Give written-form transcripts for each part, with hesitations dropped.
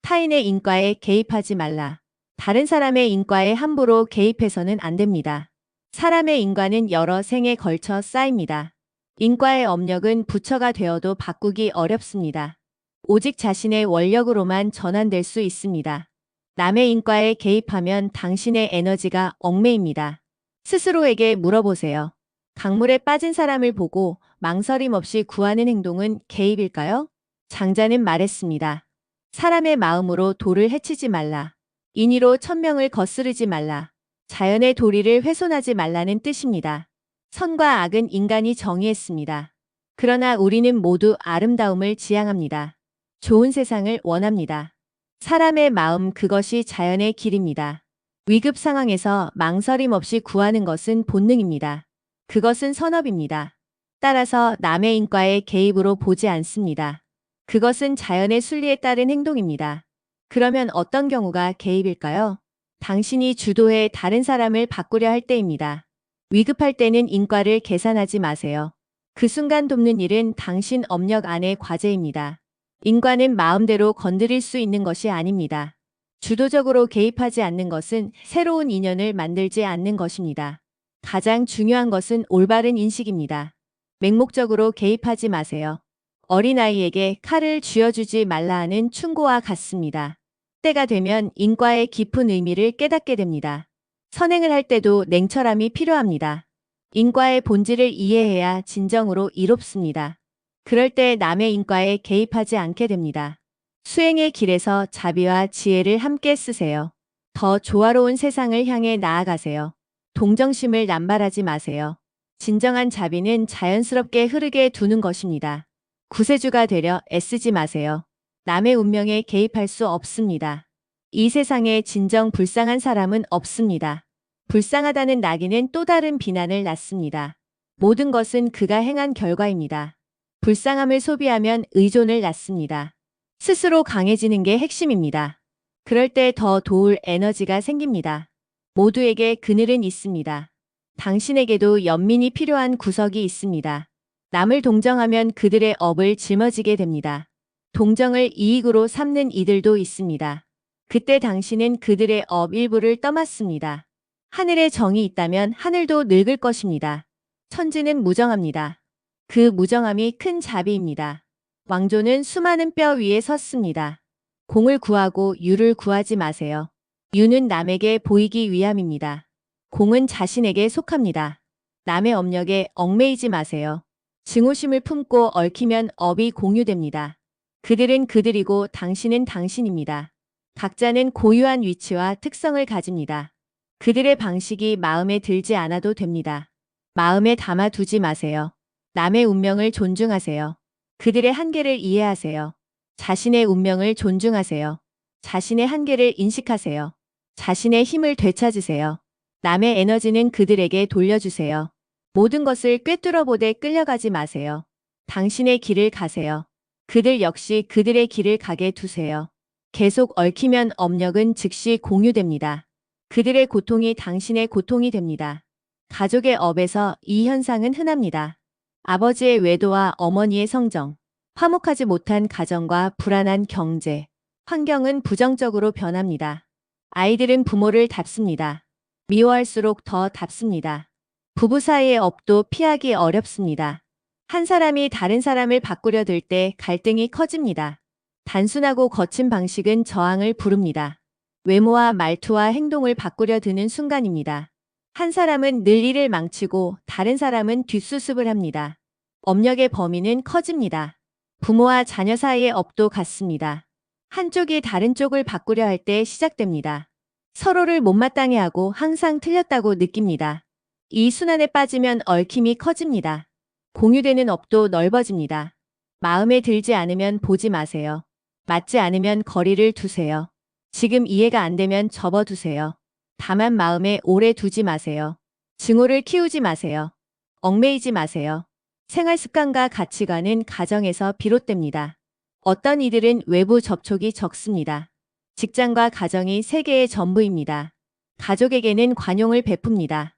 타인의 인과에 개입하지 말라. 다른 사람의 인과에 함부로 개입해서는 안 됩니다. 사람의 인과는 여러 생에 걸쳐 쌓입니다. 인과의 업력은 부처가 되어도 바꾸기 어렵습니다. 오직 자신의 원력으로만 전환될 수 있습니다. 남의 인과에 개입하면 당신의 에너지가 얽매입니다. 스스로에게 물어보세요. 강물에 빠진 사람을 보고 망설임 없이 구하는 행동은 개입일까요? 장자는 말했습니다. 사람의 마음으로 도를 해치지 말라. 인의로 천명을 거스르지 말라. 자연의 도리를 훼손하지 말라는 뜻입니다. 선과 악은 인간이 정의했습니다. 그러나 우리는 모두 아름다움을 지향합니다. 좋은 세상을 원합니다. 사람의 마음, 그것이 자연의 길입니다. 위급 상황에서 망설임 없이 구하는 것은 본능입니다. 그것은 선업입니다. 따라서 남의 인과에 개입으로 보지 않습니다. 그것은 자연의 순리에 따른 행동입니다. 그러면 어떤 경우가 개입일까요? 당신이 주도해 다른 사람을 바꾸려 할 때입니다. 위급할 때는 인과를 계산하지 마세요. 그 순간 돕는 일은 당신 업력 안의 과제입니다. 인과는 마음대로 건드릴 수 있는 것이 아닙니다. 주도적으로 개입하지 않는 것은 새로운 인연을 만들지 않는 것입니다. 가장 중요한 것은 올바른 인식입니다. 맹목적으로 개입하지 마세요. 어린아이에게 칼을 쥐어주지 말라 하는 충고와 같습니다. 때가 되면 인과의 깊은 의미를 깨닫게 됩니다. 선행을 할 때도 냉철함이 필요합니다. 인과의 본질을 이해해야 진정으로 이롭습니다. 그럴 때 남의 인과에 개입하지 않게 됩니다. 수행의 길에서 자비와 지혜를 함께 쓰세요. 더 조화로운 세상을 향해 나아가세요. 동정심을 남발하지 마세요. 진정한 자비는 자연스럽게 흐르게 두는 것입니다. 구세주가 되려 애쓰지 마세요. 남의 운명에 개입할 수 없습니다. 이 세상에 진정 불쌍한 사람은 없습니다. 불쌍하다는 낙인은 또 다른 비난을 낳습니다. 모든 것은 그가 행한 결과입니다. 불쌍함을 소비하면 의존을 낳습니다. 스스로 강해지는 게 핵심입니다. 그럴 때 더 도울 에너지가 생깁니다. 모두에게 그늘은 있습니다. 당신에게도 연민이 필요한 구석이 있습니다. 남을 동정하면 그들의 업을 짊어지게 됩니다. 동정을 이익으로 삼는 이들도 있습니다. 그때 당신은 그들의 업 일부를 떠맡습니다. 하늘에 정이 있다면 하늘도 늙을 것입니다. 천지는 무정합니다. 그 무정함이 큰 자비입니다. 왕조는 수많은 뼈 위에 섰습니다. 공을 구하고 유를 구하지 마세요. 유는 남에게 보이기 위함입니다. 공은 자신에게 속합니다. 남의 업력에 얽매이지 마세요. 증오심을 품고 얽히면 업이 공유됩니다. 그들은 그들이고 당신은 당신입니다. 각자는 고유한 위치와 특성을 가집니다. 그들의 방식이 마음에 들지 않아도 됩니다. 마음에 담아두지 마세요. 남의 운명을 존중하세요. 그들의 한계를 이해하세요. 자신의 운명을 존중하세요. 자신의 한계를 인식하세요. 자신의 힘을 되찾으세요. 남의 에너지는 그들에게 돌려주세요. 모든 것을 꿰뚫어 보되 끌려가지 마세요. 당신의 길을 가세요. 그들 역시 그들의 길을 가게 두세요. 계속 얽히면 업력은 즉시 공유됩니다. 그들의 고통이 당신의 고통이 됩니다. 가족의 업에서 이 현상은 흔합니다. 아버지의 외도와 어머니의 성정, 화목하지 못한 가정과 불안한 경제, 환경은 부정적으로 변합니다. 아이들은 부모를 닮습니다. 미워할수록 더 닮습니다. 부부 사이의 업도 피하기 어렵습니다. 한 사람이 다른 사람을 바꾸려 들 때 갈등이 커집니다. 단순하고 거친 방식은 저항을 부릅니다. 외모와 말투와 행동을 바꾸려 드는 순간입니다. 한 사람은 늘 일을 망치고 다른 사람은 뒷수습을 합니다. 업력의 범위는 커집니다. 부모와 자녀 사이의 업도 같습니다. 한쪽이 다른 쪽을 바꾸려 할 때 시작됩니다. 서로를 못마땅해 하고 항상 틀렸다고 느낍니다. 이 순환에 빠지면 얽힘이 커집니다. 공유되는 업도 넓어집니다. 마음에 들지 않으면 보지 마세요. 맞지 않으면 거리를 두세요. 지금 이해가 안 되면 접어두세요. 다만 마음에 오래 두지 마세요. 증오를 키우지 마세요. 얽매이지 마세요. 생활 습관과 가치관은 가정에서 비롯됩니다. 어떤 이들은 외부 접촉이 적습니다. 직장과 가정이 세계의 전부입니다. 가족에게는 관용을 베풉니다.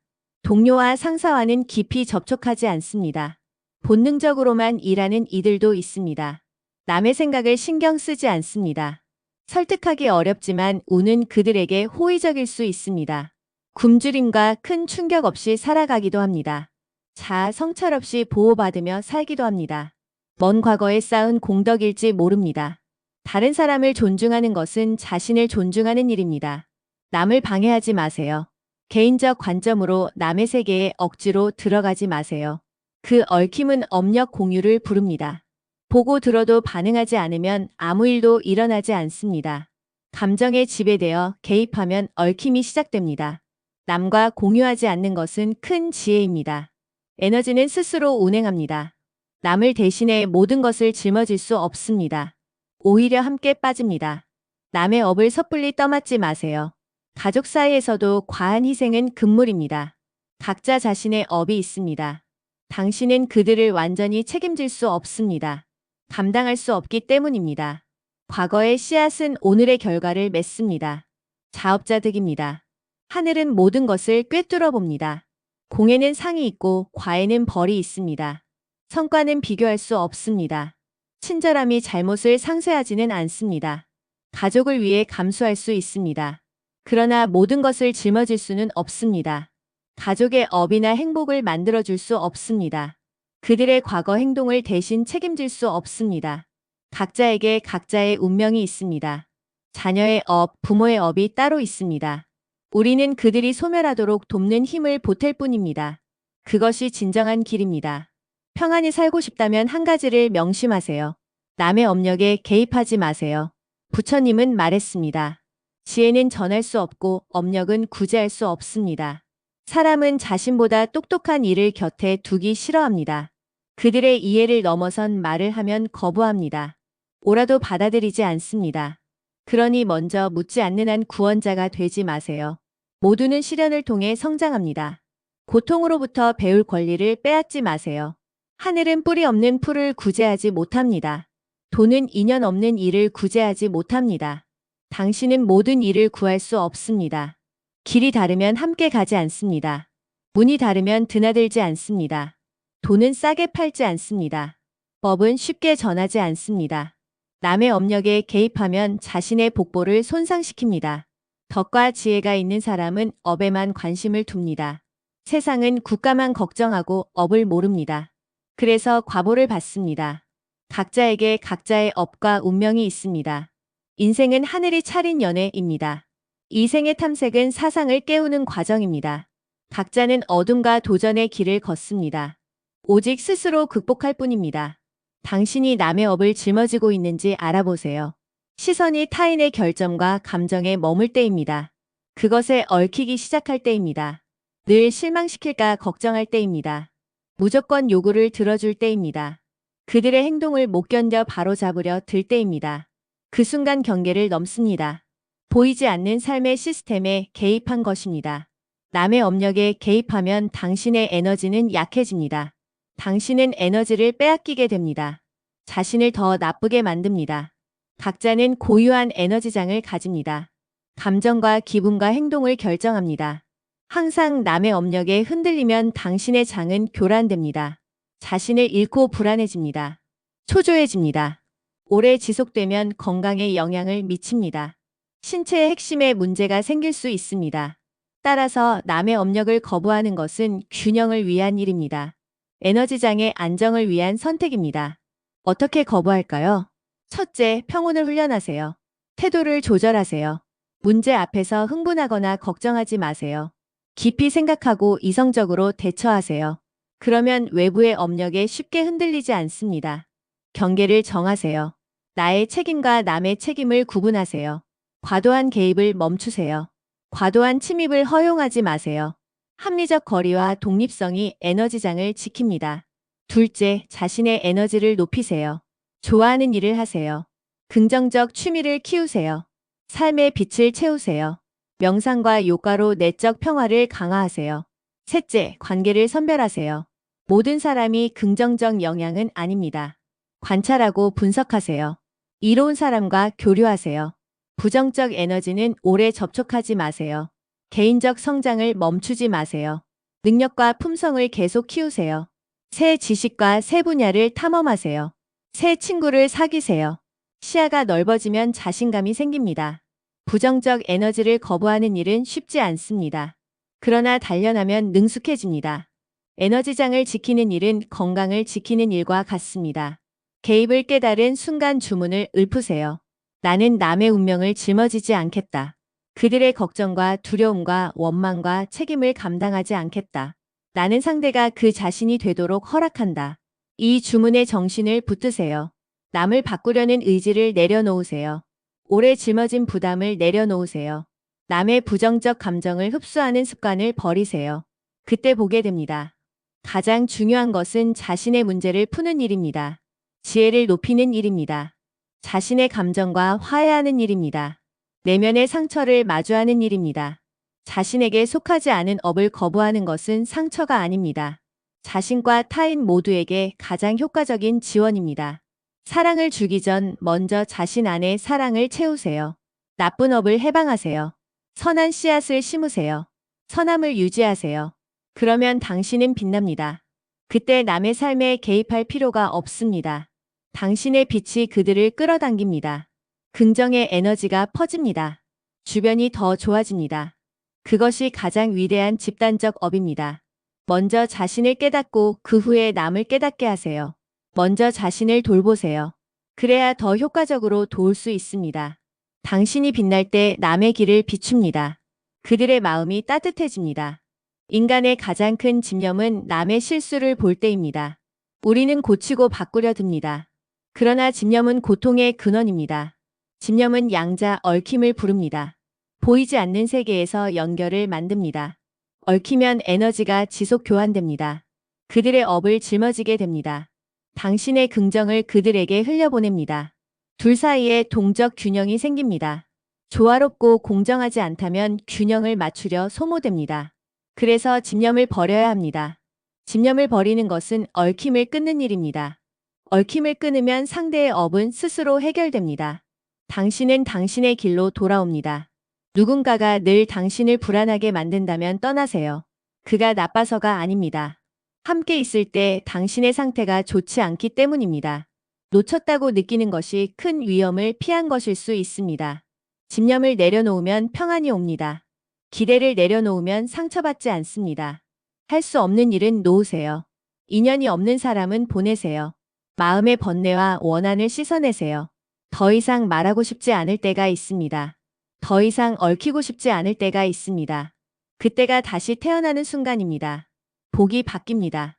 동료와 상사와는 깊이 접촉하지 않습니다. 본능적으로만 일하는 이들도 있습니다. 남의 생각을 신경 쓰지 않습니다. 설득하기 어렵지만 운은 그들에게 호의적일 수 있습니다. 굶주림과 큰 충격 없이 살아가기도 합니다. 자아 성찰 없이 보호받으며 살기도 합니다. 먼 과거에 쌓은 공덕일지 모릅니다. 다른 사람을 존중하는 것은 자신을 존중하는 일입니다. 남을 방해하지 마세요. 개인적 관점으로 남의 세계에 억지로 들어가지 마세요. 그 얽힘은 업력 공유를 부릅니다. 보고 들어도 반응하지 않으면 아무 일도 일어나지 않습니다. 감정에 지배되어 개입하면 얽힘이 시작됩니다. 남과 공유하지 않는 것은 큰 지혜입니다. 에너지는 스스로 운행합니다. 남을 대신해 모든 것을 짊어질 수 없습니다. 오히려 함께 빠집니다. 남의 업을 섣불리 떠맡지 마세요. 가족 사이에서도 과한 희생은 금물입니다. 각자 자신의 업이 있습니다. 당신은 그들을 완전히 책임질 수 없습니다. 감당할 수 없기 때문입니다. 과거의 씨앗은 오늘의 결과를 맺습니다. 자업자득입니다. 하늘은 모든 것을 꿰뚫어 봅니다. 공에는 상이 있고 과에는 벌이 있습니다. 성과는 비교할 수 없습니다. 친절함이 잘못을 상쇄하지는 않습니다. 가족을 위해 감수할 수 있습니다. 그러나 모든 것을 짊어질 수는 없습니다. 가족의 업이나 행복을 만들어줄 수 없습니다. 그들의 과거 행동을 대신 책임질 수 없습니다. 각자에게 각자의 운명이 있습니다. 자녀의 업, 부모의 업이 따로 있습니다. 우리는 그들이 소멸하도록 돕는 힘을 보탤 뿐입니다. 그것이 진정한 길입니다. 평안히 살고 싶다면 한 가지를 명심하세요. 남의 업력에 개입하지 마세요. 부처님은 말했습니다. 지혜는 전할 수 없고 업력은 구제할 수 없습니다. 사람은 자신보다 똑똑한 이를 곁에 두기 싫어합니다. 그들의 이해를 넘어선 말을 하면 거부합니다. 오라도 받아들이지 않습니다. 그러니 먼저 묻지 않는 한 구원자가 되지 마세요. 모두는 시련을 통해 성장합니다. 고통으로부터 배울 권리를 빼앗지 마세요. 하늘은 뿌리 없는 풀을 구제하지 못합니다. 돈은 인연 없는 일을 구제하지 못합니다. 당신은 모든 일을 구할 수 없습니다. 길이 다르면 함께 가지 않습니다. 문이 다르면 드나들지 않습니다. 돈은 싸게 팔지 않습니다. 법은 쉽게 전하지 않습니다. 남의 업력에 개입하면 자신의 복보를 손상시킵니다. 덕과 지혜가 있는 사람은 업에만 관심을 둡니다. 세상은 국가만 걱정하고 업을 모릅니다. 그래서 과보를 받습니다. 각자에게 각자의 업과 운명이 있습니다. 인생은 하늘이 차린 연애입니다. 이 생의 탐색은 사상을 깨우는 과정입니다. 각자는 어둠과 도전의 길을 걷습니다. 오직 스스로 극복할 뿐입니다. 당신이 남의 업을 짊어지고 있는지 알아보세요. 시선이 타인의 결점과 감정에 머물 때입니다. 그것에 얽히기 시작할 때입니다. 늘 실망시킬까 걱정할 때입니다. 무조건 요구를 들어줄 때입니다. 그들의 행동을 못 견뎌 바로잡으려 들 때입니다. 그 순간 경계를 넘습니다. 보이지 않는 삶의 시스템에 개입한 것입니다. 남의 업력에 개입하면 당신의 에너지는 약해집니다. 당신은 에너지를 빼앗기게 됩니다. 자신을 더 나쁘게 만듭니다. 각자는 고유한 에너지장을 가집니다. 감정과 기분과 행동을 결정합니다. 항상 남의 업력에 흔들리면 당신의 장은 교란됩니다. 자신을 잃고 불안해집니다. 초조해집니다. 오래 지속되면 건강에 영향을 미칩니다. 신체의 핵심에 문제가 생길 수 있습니다. 따라서 남의 업력을 거부하는 것은 균형을 위한 일입니다. 에너지장의 안정을 위한 선택입니다. 어떻게 거부할까요? 첫째, 평온을 훈련하세요. 태도를 조절하세요. 문제 앞에서 흥분하거나 걱정하지 마세요. 깊이 생각하고 이성적으로 대처하세요. 그러면 외부의 업력에 쉽게 흔들리지 않습니다. 경계를 정하세요. 나의 책임과 남의 책임을 구분하세요. 과도한 개입을 멈추세요. 과도한 침입을 허용하지 마세요. 합리적 거리와 독립성이 에너지장을 지킵니다. 둘째, 자신의 에너지를 높이세요. 좋아하는 일을 하세요. 긍정적 취미를 키우세요. 삶의 빛을 채우세요. 명상과 요가로 내적 평화를 강화하세요. 셋째, 관계를 선별하세요. 모든 사람이 긍정적 영향은 아닙니다. 관찰하고 분석하세요. 이로운 사람과 교류하세요. 부정적 에너지는 오래 접촉하지 마세요. 개인적 성장을 멈추지 마세요. 능력과 품성을 계속 키우세요. 새 지식과 새 분야를 탐험하세요. 새 친구를 사귀세요. 시야가 넓어지면 자신감이 생깁니다. 부정적 에너지를 거부하는 일은 쉽지 않습니다. 그러나 단련하면 능숙해집니다. 에너지장을 지키는 일은 건강을 지키는 일과 같습니다. 개입을 깨달은 순간 주문을 읊으세요. 나는 남의 운명을 짊어지지 않겠다. 그들의 걱정과 두려움과 원망과 책임을 감당하지 않겠다. 나는 상대가 그 자신이 되도록 허락한다. 이 주문에 정신을 붙드세요. 남을 바꾸려는 의지를 내려놓으세요. 오래 짊어진 부담을 내려놓으세요. 남의 부정적 감정을 흡수하는 습관을 버리세요. 그때 보게 됩니다. 가장 중요한 것은 자신의 문제를 푸는 일입니다. 지혜를 높이는 일입니다. 자신의 감정과 화해하는 일입니다. 내면의 상처를 마주하는 일입니다. 자신에게 속하지 않은 업을 거부하는 것은 상처가 아닙니다. 자신과 타인 모두에게 가장 효과적인 지원입니다. 사랑을 주기 전 먼저 자신 안에 사랑을 채우세요. 나쁜 업을 해방하세요. 선한 씨앗을 심으세요. 선함을 유지하세요. 그러면 당신은 빛납니다. 그때 남의 삶에 개입할 필요가 없습니다. 당신의 빛이 그들을 끌어당깁니다. 긍정의 에너지가 퍼집니다. 주변이 더 좋아집니다. 그것이 가장 위대한 집단적 업입니다. 먼저 자신을 깨닫고 그 후에 남을 깨닫게 하세요. 먼저 자신을 돌보세요. 그래야 더 효과적으로 도울 수 있습니다. 당신이 빛날 때 남의 길을 비춥니다. 그들의 마음이 따뜻해집니다. 인간의 가장 큰 집념은 남의 실수를 볼 때입니다. 우리는 고치고 바꾸려 듭니다. 그러나 집념은 고통의 근원입니다. 집념은 양자 얽힘을 부릅니다. 보이지 않는 세계에서 연결을 만듭니다. 얽히면 에너지가 지속 교환됩니다. 그들의 업을 짊어지게 됩니다. 당신의 긍정을 그들에게 흘려보냅니다. 둘 사이에 동적 균형이 생깁니다. 조화롭고 공정하지 않다면 균형을 맞추려 소모됩니다. 그래서 집념을 버려야 합니다. 집념을 버리는 것은 얽힘을 끊는 일입니다. 얽힘을 끊으면 상대의 업은 스스로 해결됩니다. 당신은 당신의 길로 돌아옵니다. 누군가가 늘 당신을 불안하게 만든다면 떠나세요. 그가 나빠서가 아닙니다. 함께 있을 때 당신의 상태가 좋지 않기 때문입니다. 놓쳤다고 느끼는 것이 큰 위험을 피한 것일 수 있습니다. 집념을 내려놓으면 평안이 옵니다. 기대를 내려놓으면 상처받지 않습니다. 할 수 없는 일은 놓으세요. 인연이 없는 사람은 보내세요. 마음의 번뇌와 원한을 씻어내세요. 더 이상 말하고 싶지 않을 때가 있습니다. 더 이상 얽히고 싶지 않을 때가 있습니다. 그때가 다시 태어나는 순간입니다. 복이 바뀝니다.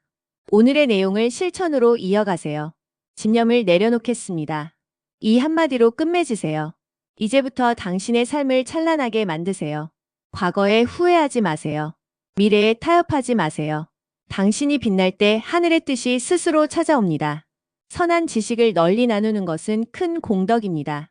오늘의 내용을 실천으로 이어가세요. 집념을 내려놓겠습니다. 이 한마디로 끝맺으세요. 이제부터 당신의 삶을 찬란하게 만드세요. 과거에 후회하지 마세요. 미래에 타협하지 마세요. 당신이 빛날 때 하늘의 뜻이 스스로 찾아옵니다. 선한 지식을 널리 나누는 것은 큰 공덕입니다.